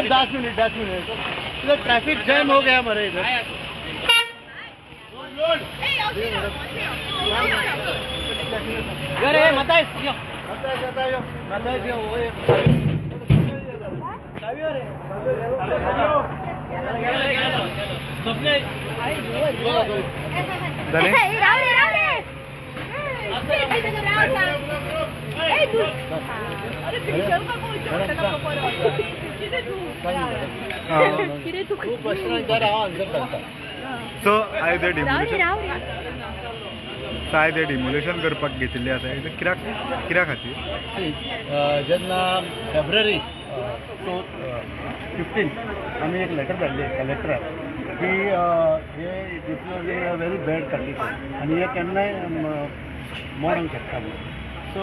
10 minute इधर traffic jam हो गया हमारे इधर। सो हांवें तें डिमोल्यूशन करपाक घेतिल्लें आसा कित्याक खातीर जेन्ना फेब्रुवारी 15 आमी एक लेटर धाडली कलेक्टराक की हे this was a very bad condition आनी हे केन्नाय मोडूंक शकता म्हणून। सो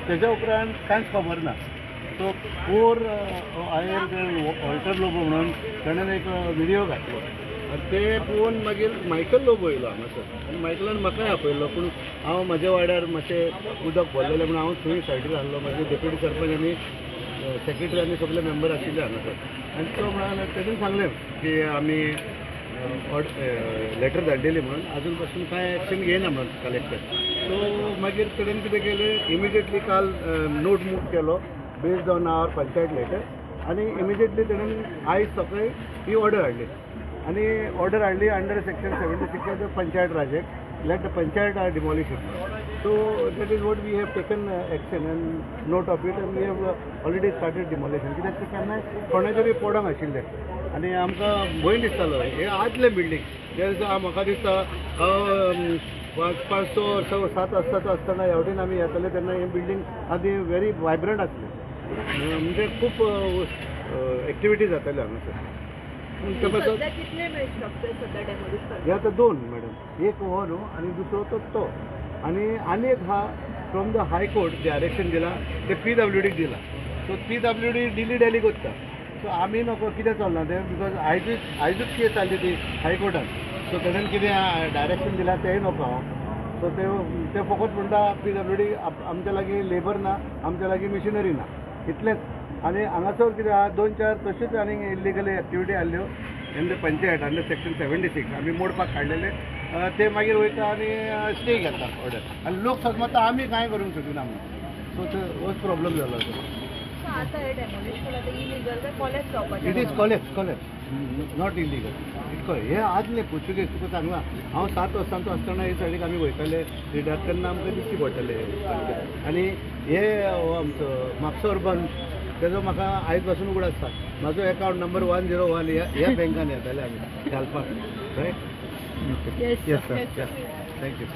तेज्या उपरांत कांयच खबर ना। तो कोर हांवें वॉल्टर लोबो म्हणून ताणें एक व्हिडियो घातलो आनी ते पळोवन मागीर मायकल लोबो येयलो हांगासर आनी मायकलान म्हाकाय आपयलो पूण हांव म्हाज्या वाड्यार मातशें उदक भरलेलें म्हणून हांव थंय सायडीर आहलो। म्हाजे डेप्युटी सरपंच आनी सेक्रेटरी आनी सगळे मेंबर आशिल्ले हांगासर आनी तो म्हणालो तेणें सांगलें की आमी लेटर धाडलेली म्हणून अजून पासून कांय एक्शन घेयना म्हणून कलेक्टर। सो मागीर तेणें कितें केलें इमिजिएटली काल नोट मूव केलो based on our panchayat letter आनी इमिजिएटली तेणें आयज सकाळी ही ऑर्डर हाडली आनी ऑर्डर हाडली under section 76 of the Panchayat Raj act let the panchayat are demolition. So that is what we have taken action and note of it and we have already started demolition कित्याक ते केन्नाय कोणा तरी पडोंक आशिल्लें आनी आमकां भंय दिसतालो हे आदलें बिल्डींग जे म्हाका दिसता 500 वर्सां 7 वर्साचो आसतना ह्यावटेन आमी येताले तेन्ना ही बिल्डींग आदी वेरी वायब्रंट आसली म्हणजे खूब एक्टिविटीज जाताल्यो हांगासर। हे आतां 2 मॅडम एक हो न्हू आनी दुसरो तो आनी एक हा फ्रॉम द हाय कोर्ट जे डायरेक्शन दिलां ते PWDक दिलां। सो PWD डिली डेली करता। सो आमी नको कितें चलना तें बिकॉज आयजूच केस जाली ती हायकोर्टान। सो तेणेन कितें डायरेक्शन दिलां तेंय नको हांव। सो ते फकत म्हणटा PWD आमच्या लागीं लेबर ना आमच्या लागीं मिशिनरी ना इतलेंच। आनी हांगासर कितें आहा 2-4 तश्योच आनी इलिगल एक्टिविटी आहल्यो in the panchayat under section 76 आमी मोडपाक काडलेले ते मागीर वयता आनी स्टे घेता ऑर्डर आनी लोक समजता आमी कांय करूंक सोदिना म्हणून। सो होच प्रॉब्लेम जालो it is collect not illegal हे आदले पोर्चुगीज तुका सांगला हांव 7 वर्सांचो आसतना हे सायडीक आमी वयताले रिडार तेन्ना आमकां दिश्टी पडटले आनी हे आमचो म्हापसा अर्बन तेजो म्हाका आयज पासून उगड आसता म्हाजो अकावंट नंबर 101 ह्या बँकान येताले आमी घालपाक रायट। Yes sir thank you.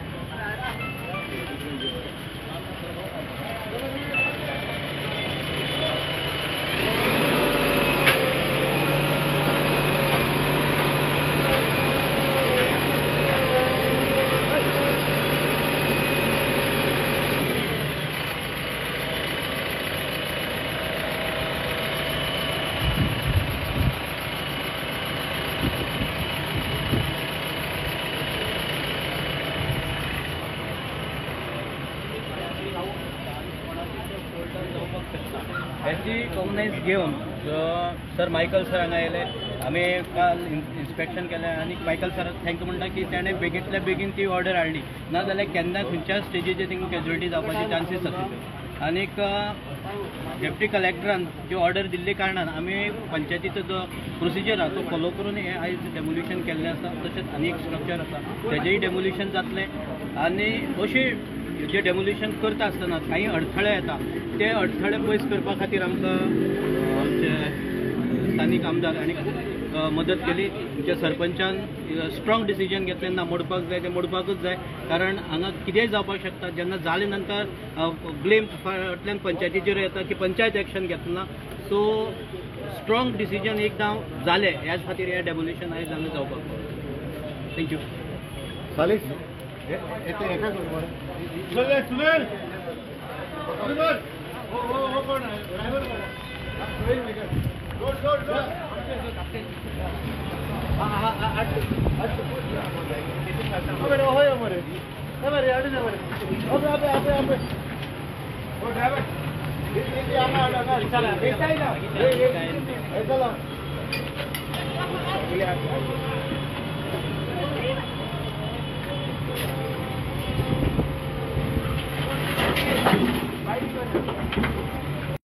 याची कॉग्नायज घेवन सर मायकल सर हांगा येयले आमी काल इन्स्पेक्शन केलें आनी मायकल सर थँक्यू म्हणटा की ताणें बेगींतल्या बेगीन ती ऑर्डर हाडली नाजाल्यार केन्ना खंयच्याय स्टेजीचेर थिंगा कॅज्युअलिटी जावपाचे चान्सीस आसले। आनीक डेप्युटी कलेक्टरान जी ऑर्डर दिल्ले कारणान आमी पंचायतीचो जो प्रोसिजर आसा तो फॉलो करून हे आयज डेमोल्युशन केल्लें आसा। तशेंच आनी एक स्ट्रक्चर आसा तेजेंय डेमोल्युशन जातलें आनी अशी जे डेमोल्युशन करता आसतना काही अडथळे येता ते अडथळे पयस करपा खातीर आमकां आमचे स्थानीक आमदार आनी मदत केली। आमच्या सरपंचान स्ट्रॉंग डिसिजन घेतलें ना मोडपाक जाय तें मोडपाकूच जाय कारण हांगा कितेंय जावपाक शकता। जेन्ना जाले नंतर ब्लेम फाटल्यान पंचायतीचेर येता की पंचायत एक्शन घेतना। सो स्ट्रॉंग डिसिजन एकदां जालें ह्याच खातीर हें डेमोल्युशन आयज हांगा जावपाक। थँक्यू। ड्राइवर चला